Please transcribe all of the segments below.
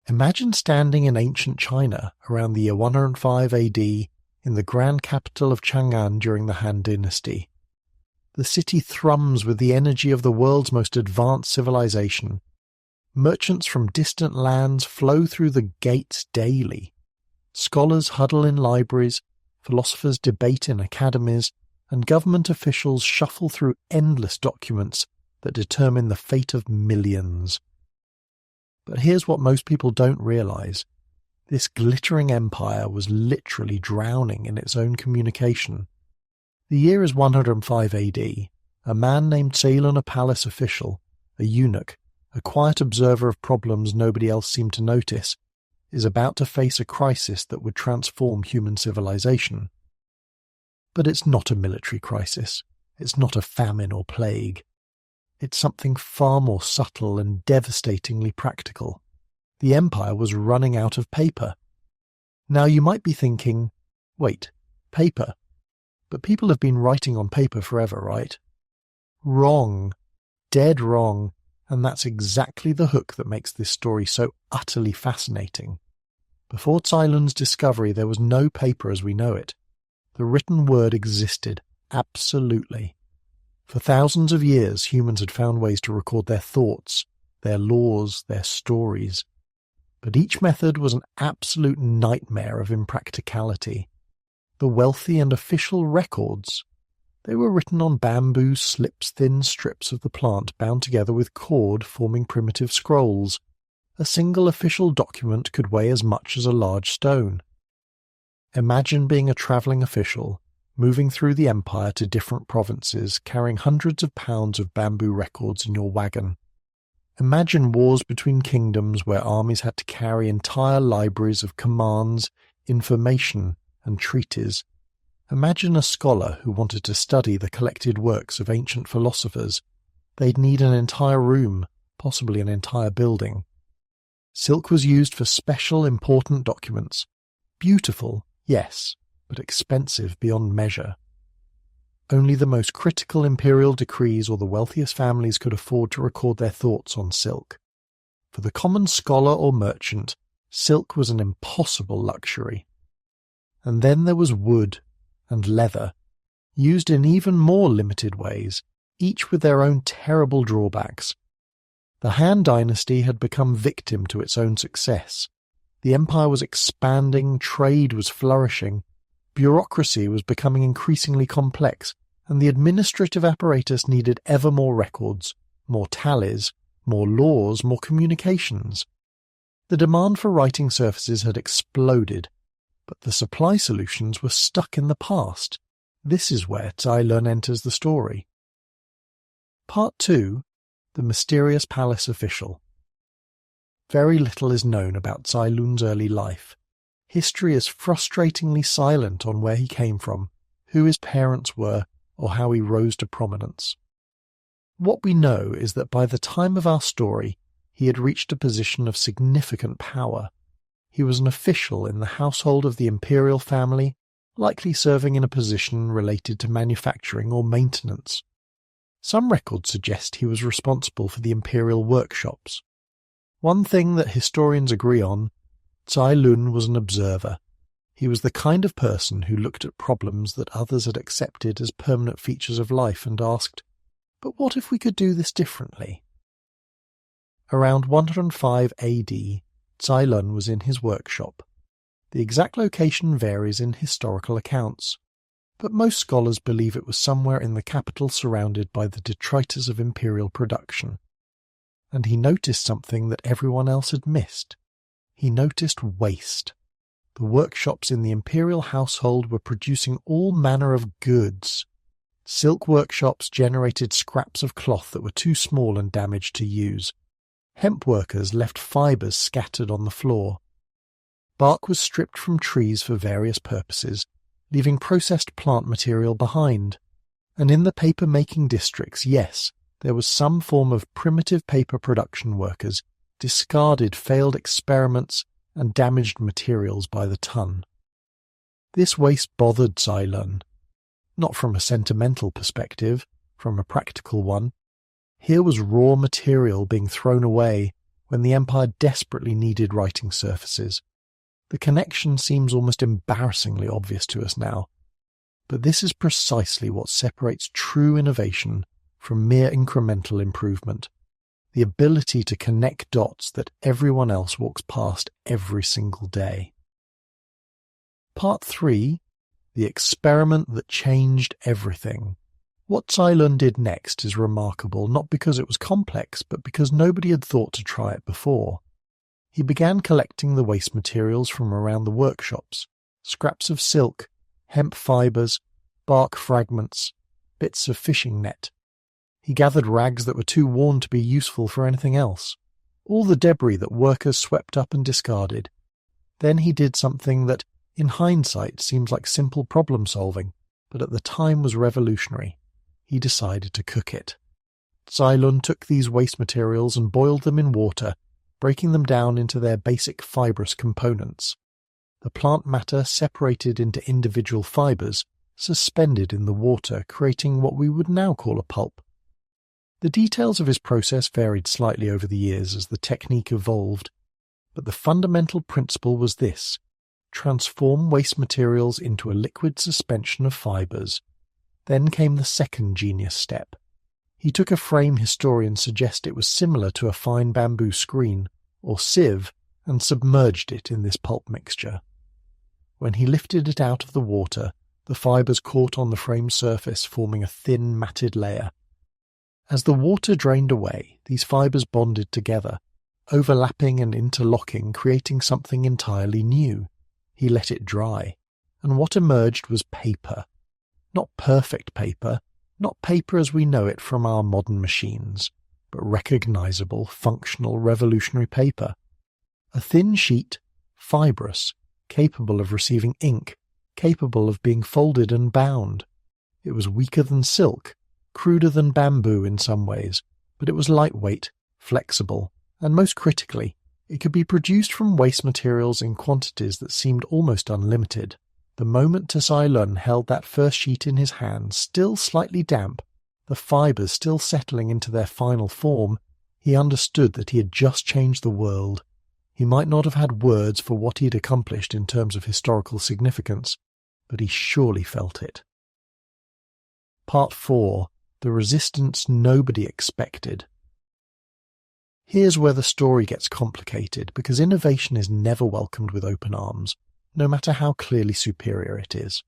Imagine standing in ancient China around the year 105 AD in the grand capital of Chang'an during the Han Dynasty. The city thrums with the energy of the world's most advanced civilization. Merchants from distant lands flow through the gates daily. Scholars huddle in libraries, philosophers debate in academies, and government officials shuffle through endless documents that determine the fate of millions. But here's what most people don't realize. This glittering empire was literally drowning in its own communication. The year is 105 AD. A man named Ts'ai Lun, a palace official, a eunuch, a quiet observer of problems nobody else seemed to notice, is about to face a crisis that would transform human civilization. But it's not a military crisis. It's not a famine or plague. It's something far more subtle and devastatingly practical. The empire was running out of paper. Now you might be thinking, wait, paper? But people have been writing on paper forever, right? Wrong. Dead wrong. And that's exactly the hook that makes this story so utterly fascinating. Before Ts'ai Lun's discovery, there was no paper as we know it. The written word existed, absolutely. For thousands of years, humans had found ways to record their thoughts, their laws, their stories. But each method was an absolute nightmare of impracticality. The wealthy and official records, they were written on bamboo slips-thin strips of the plant bound together with cord, forming primitive scrolls. A single official document could weigh as much as a large stone. Imagine being a travelling official, moving through the empire to different provinces, carrying hundreds of pounds of bamboo records in your wagon. Imagine wars between kingdoms where armies had to carry entire libraries of commands, information, and treaties. Imagine a scholar who wanted to study the collected works of ancient philosophers. They'd need an entire room, possibly an entire building. Silk was used for special, important documents. Beautiful, yes, but expensive beyond measure. Only the most critical imperial decrees or the wealthiest families could afford to record their thoughts on silk. For the common scholar or merchant, silk was an impossible luxury. And then there was wood and leather, used in even more limited ways, each with their own terrible drawbacks. The Han Dynasty had become victim to its own success. The empire was expanding, trade was flourishing, bureaucracy was becoming increasingly complex, and the administrative apparatus needed ever more records, more tallies, more laws, more communications. The demand for writing services had exploded, but the supply solutions were stuck in the past. This is where Ts'ai Lun enters the story. Part 2. The Mysterious Palace Official. Very little is known about Ts'ai Lun's early life. History is frustratingly silent on where he came from, who his parents were, or how he rose to prominence. What we know is that by the time of our story, he had reached a position of significant power. He was an official in the household of the imperial family, likely serving in a position related to manufacturing or maintenance. Some records suggest he was responsible for the imperial workshops. One thing that historians agree on, Ts'ai Lun was an observer. He was the kind of person who looked at problems that others had accepted as permanent features of life and asked, but what if we could do this differently? Around 105 AD, Ts'ai Lun was in his workshop. The exact location varies in historical accounts, but most scholars believe it was somewhere in the capital surrounded by the detritus of imperial production. And he noticed something that everyone else had missed. He noticed waste. The workshops in the imperial household were producing all manner of goods. Silk workshops generated scraps of cloth that were too small and damaged to use. Hemp workers left fibres scattered on the floor. Bark was stripped from trees for various purposes, leaving processed plant material behind. And in the paper-making districts, yes, there was some form of primitive paper production workers, discarded failed experiments and damaged materials by the ton. This waste bothered Ts'ai Lun, not from a sentimental perspective, from a practical one. Here was raw material being thrown away, when the empire desperately needed writing surfaces. The connection seems almost embarrassingly obvious to us now, but this is precisely what separates true innovation from mere incremental improvement, the ability to connect dots that everyone else walks past every single day. Part 3. The experiment that changed everything. What Ts'ai Lun did next is remarkable, not because it was complex, but because nobody had thought to try it before. He began collecting the waste materials from around the workshops, scraps of silk, hemp fibres, bark fragments, bits of fishing net. He gathered rags that were too worn to be useful for anything else, all the debris that workers swept up and discarded. Then he did something that, in hindsight, seems like simple problem-solving, but at the time was revolutionary. He decided to cook it. Ts'ai Lun took these waste materials and boiled them in water, breaking them down into their basic fibrous components. The plant matter separated into individual fibres, suspended in the water, creating what we would now call a pulp. The details of his process varied slightly over the years as the technique evolved, but the fundamental principle was this: transform waste materials into a liquid suspension of fibres. Then came the second genius step. He took a frame historians suggest it was similar to a fine bamboo screen, or sieve, and submerged it in this pulp mixture. When he lifted it out of the water, the fibres caught on the frame's surface, forming a thin, matted layer. As the water drained away, these fibres bonded together, overlapping and interlocking, creating something entirely new. He let it dry, and what emerged was paper. Not perfect paper, not paper as we know it from our modern machines, but recognizable, functional, revolutionary paper. A thin sheet, fibrous, capable of receiving ink, capable of being folded and bound. It was weaker than silk, cruder than bamboo in some ways, but it was lightweight, flexible, and most critically, it could be produced from waste materials in quantities that seemed almost unlimited. The moment Ts'ai Lun held that first sheet in his hand, still slightly damp, the fibres still settling into their final form, he understood that he had just changed the world. He might not have had words for what he had accomplished in terms of historical significance, but he surely felt it. Part 4. The resistance nobody expected. Here's where the story gets complicated, because innovation is never welcomed with open arms, no matter how clearly superior it is.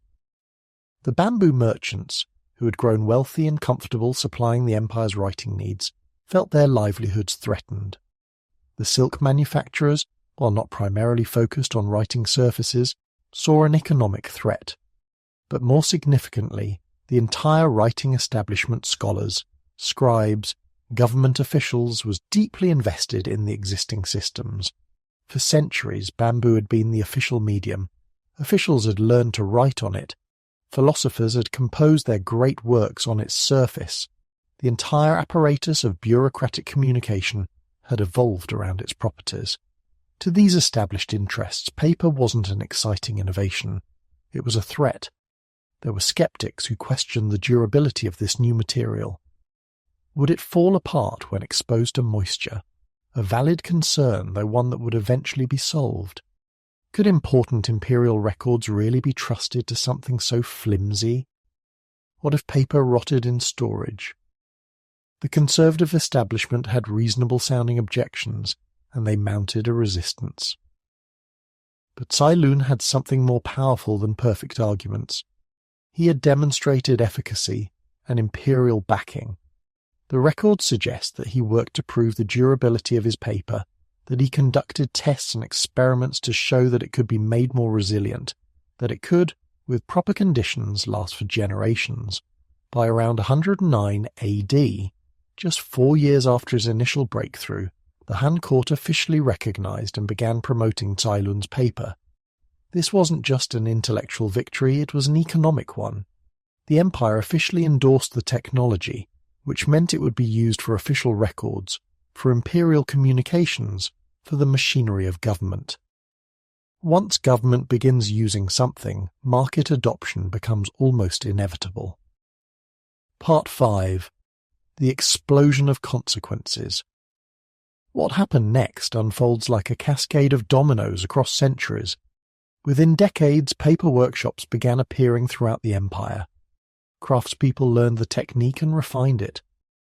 The bamboo merchants, who had grown wealthy and comfortable supplying the empire's writing needs, felt their livelihoods threatened. The silk manufacturers, while not primarily focused on writing surfaces, saw an economic threat. But more significantly, the entire writing establishment, scholars, scribes, government officials, was deeply invested in the existing systems. For centuries, bamboo had been the official medium. Officials had learned to write on it. Philosophers had composed their great works on its surface. The entire apparatus of bureaucratic communication had evolved around its properties. To these established interests, paper wasn't an exciting innovation. It was a threat. There were skeptics who questioned the durability of this new material. Would it fall apart when exposed to moisture? A valid concern, though one that would eventually be solved. Could important imperial records really be trusted to something so flimsy? What if paper rotted in storage? The conservative establishment had reasonable-sounding objections, and they mounted a resistance. But Ts'ai Lun had something more powerful than perfect arguments. He had demonstrated efficacy and imperial backing. The records suggest that he worked to prove the durability of his paper, that he conducted tests and experiments to show that it could be made more resilient, that it could, with proper conditions, last for generations. By around 109 AD, just 4 years after his initial breakthrough, the Han court officially recognized and began promoting Ts'ai Lun's paper. This wasn't just an intellectual victory, it was an economic one. The empire officially endorsed the technology, which meant it would be used for official records, for imperial communications, for the machinery of government. Once government begins using something, market adoption becomes almost inevitable. Part 5. The explosion of consequences. What happened next unfolds like a cascade of dominoes across centuries. Within decades, paper workshops began appearing throughout the empire. Craftspeople learned the technique and refined it.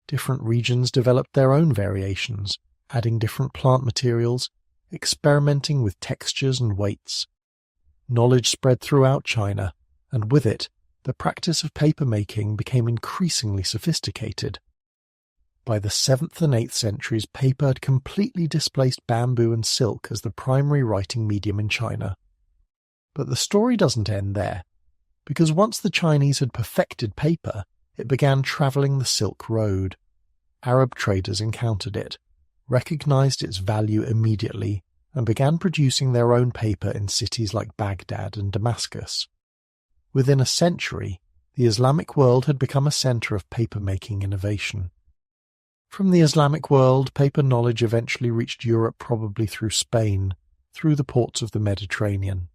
Different regions developed their own variations, adding different plant materials, experimenting with textures and weights. Knowledge spread throughout China, and with it, the practice of papermaking became increasingly sophisticated. By the 7th and 8th centuries, paper had completely displaced bamboo and silk as the primary writing medium in China. But the story doesn't end there, because once the Chinese had perfected paper, it began travelling the Silk Road. Arab traders encountered it, recognized its value immediately, and began producing their own paper in cities like Baghdad and Damascus. Within a century, the Islamic world had become a centre of paper-making innovation. From the Islamic world, paper knowledge eventually reached Europe, probably through Spain, through the ports of the Mediterranean.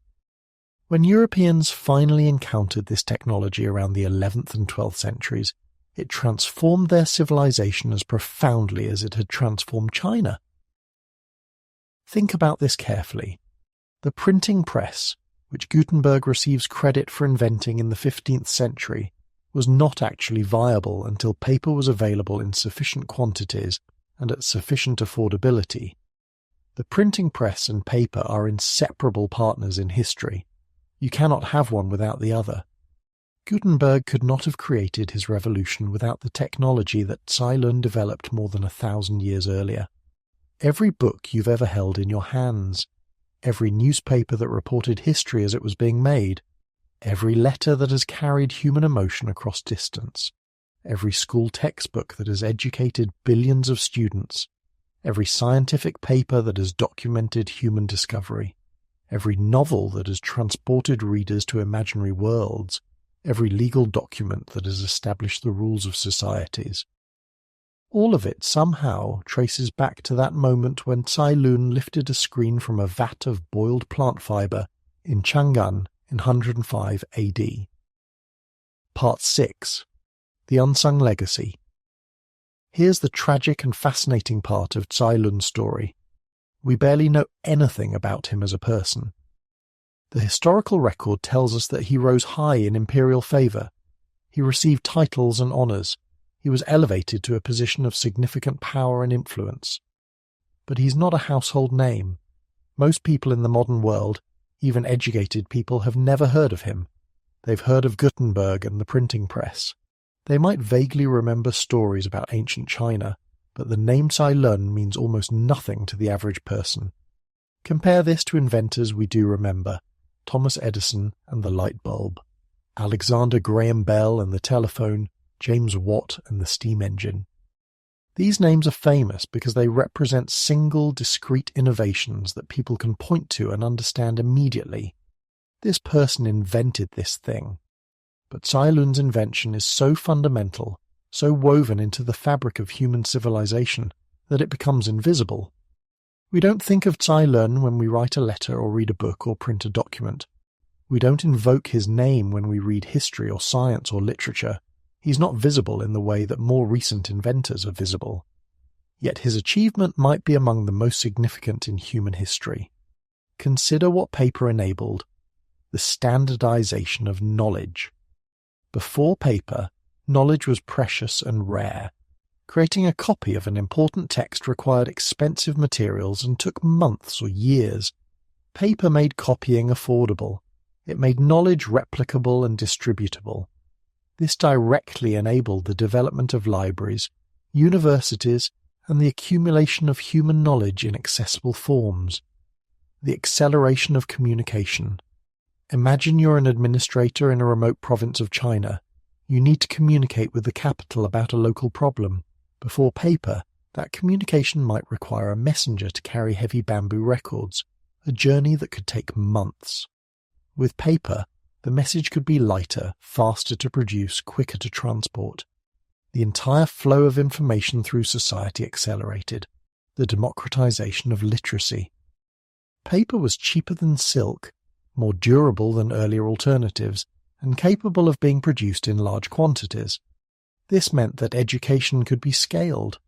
When Europeans finally encountered this technology around the 11th and 12th centuries, it transformed their civilization as profoundly as it had transformed China. Think about this carefully. The printing press, which Gutenberg receives credit for inventing in the 15th century, was not actually viable until paper was available in sufficient quantities and at sufficient affordability. The printing press and paper are inseparable partners in history. You cannot have one without the other. Gutenberg could not have created his revolution without the technology that Ts'ai Lun developed more than 1,000 years earlier. Every book you've ever held in your hands, every newspaper that reported history as it was being made, every letter that has carried human emotion across distance, every school textbook that has educated billions of students, every scientific paper that has documented human discovery, every novel that has transported readers to imaginary worlds, every legal document that has established the rules of societies. All of it somehow traces back to that moment when Ts'ai Lun lifted a screen from a vat of boiled plant fibre in Chang'an in 105 AD. Part 6. The Unsung Legacy. Here's the tragic and fascinating part of Ts'ai Lun's story. We barely know anything about him as a person. The historical record tells us that he rose high in imperial favour. He received titles and honours. He was elevated to a position of significant power and influence. But he's not a household name. Most people in the modern world, even educated people, have never heard of him. They've heard of Gutenberg and the printing press. They might vaguely remember stories about ancient China, but the name Ts'ai Lun means almost nothing to the average person. Compare this to inventors we do remember: Thomas Edison and the light bulb, Alexander Graham Bell and the telephone, James Watt and the steam engine. These names are famous because they represent single, discrete innovations that people can point to and understand immediately. This person invented this thing. But Ts'ai Lun's invention is so fundamental, so woven into the fabric of human civilization, that it becomes invisible. We don't think of Ts'ai Lun when we write a letter or read a book or print a document. We don't invoke his name when we read history or science or literature. He's not visible in the way that more recent inventors are visible. Yet his achievement might be among the most significant in human history. Consider what paper enabled: the standardization of knowledge. Before paper, knowledge was precious and rare. Creating a copy of an important text required expensive materials and took months or years. Paper made copying affordable. It made knowledge replicable and distributable. This directly enabled the development of libraries, universities, and the accumulation of human knowledge in accessible forms. The acceleration of communication. Imagine you're an administrator in a remote province of China. You need to communicate with the capital about a local problem. Before paper, that communication might require a messenger to carry heavy bamboo records, a journey that could take months. With paper, the message could be lighter, faster to produce, quicker to transport. The entire flow of information through society accelerated. The democratization of literacy. Paper was cheaper than silk, more durable than earlier alternatives, and capable of being produced in large quantities. This meant that education could be scaled.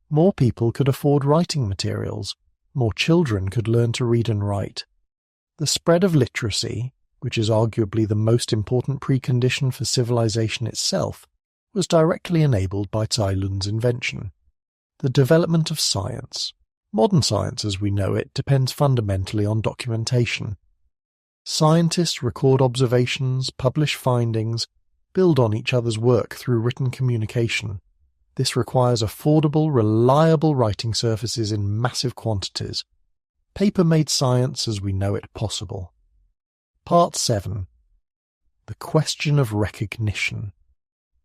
more people could afford writing materials, more children could learn to read and write. The spread of literacy, which is arguably the most important precondition for civilization itself, was directly enabled by Ts'ai Lun's invention. The development of science. Modern science as we know it depends fundamentally on documentation. Scientists record observations, publish findings, build on each other's work through written communication. This requires affordable, reliable writing surfaces in massive quantities. Paper made science as we know it possible. Part 7. The question of recognition.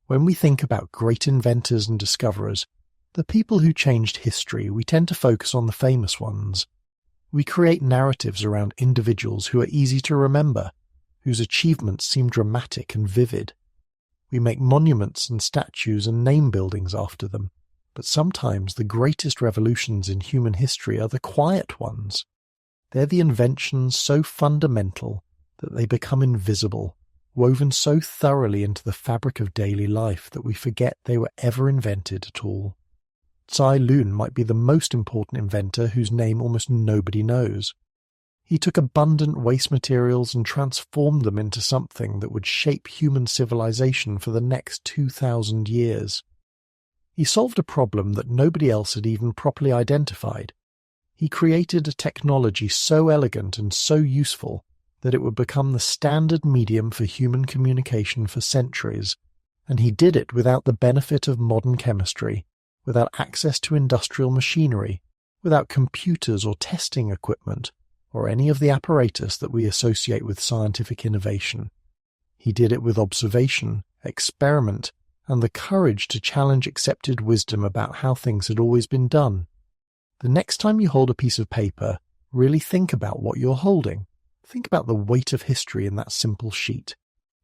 When we think about great inventors and discoverers, the people who changed history, we tend to focus on the famous ones. We create narratives around individuals who are easy to remember, whose achievements seem dramatic and vivid. We make monuments and statues and name buildings after them, but sometimes the greatest revolutions in human history are the quiet ones. They're the inventions so fundamental that they become invisible, woven so thoroughly into the fabric of daily life that we forget they were ever invented at all. Ts'ai Lun might be the most important inventor whose name almost nobody knows. He took abundant waste materials and transformed them into something that would shape human civilization for the next 2,000 years. He solved a problem that nobody else had even properly identified. He created a technology so elegant and so useful that it would become the standard medium for human communication for centuries, and he did it without the benefit of modern chemistry, without access to industrial machinery, without computers or testing equipment, or any of the apparatus that we associate with scientific innovation. He did it with observation, experiment, and the courage to challenge accepted wisdom about how things had always been done. The next time you hold a piece of paper, really think about what you're holding. Think about the weight of history in that simple sheet.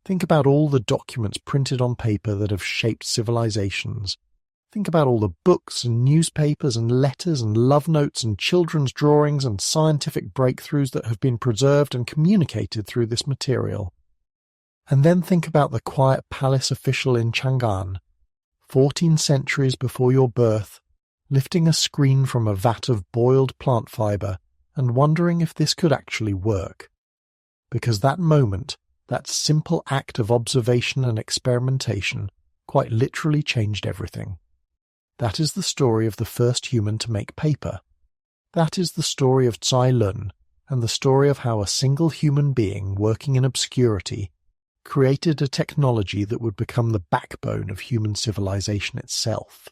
Think about all the documents printed on paper that have shaped civilizations. Think about all the books and newspapers and letters and love notes and children's drawings and scientific breakthroughs that have been preserved and communicated through this material. And then think about the quiet palace official in Chang'an, 14 centuries before your birth, lifting a screen from a vat of boiled plant fibre and wondering if this could actually work. Because that moment, that simple act of observation and experimentation, quite literally changed everything. That is the story of the first human to make paper. That is the story of Ts'ai Lun, and the story of how a single human being working in obscurity created a technology that would become the backbone of human civilization itself.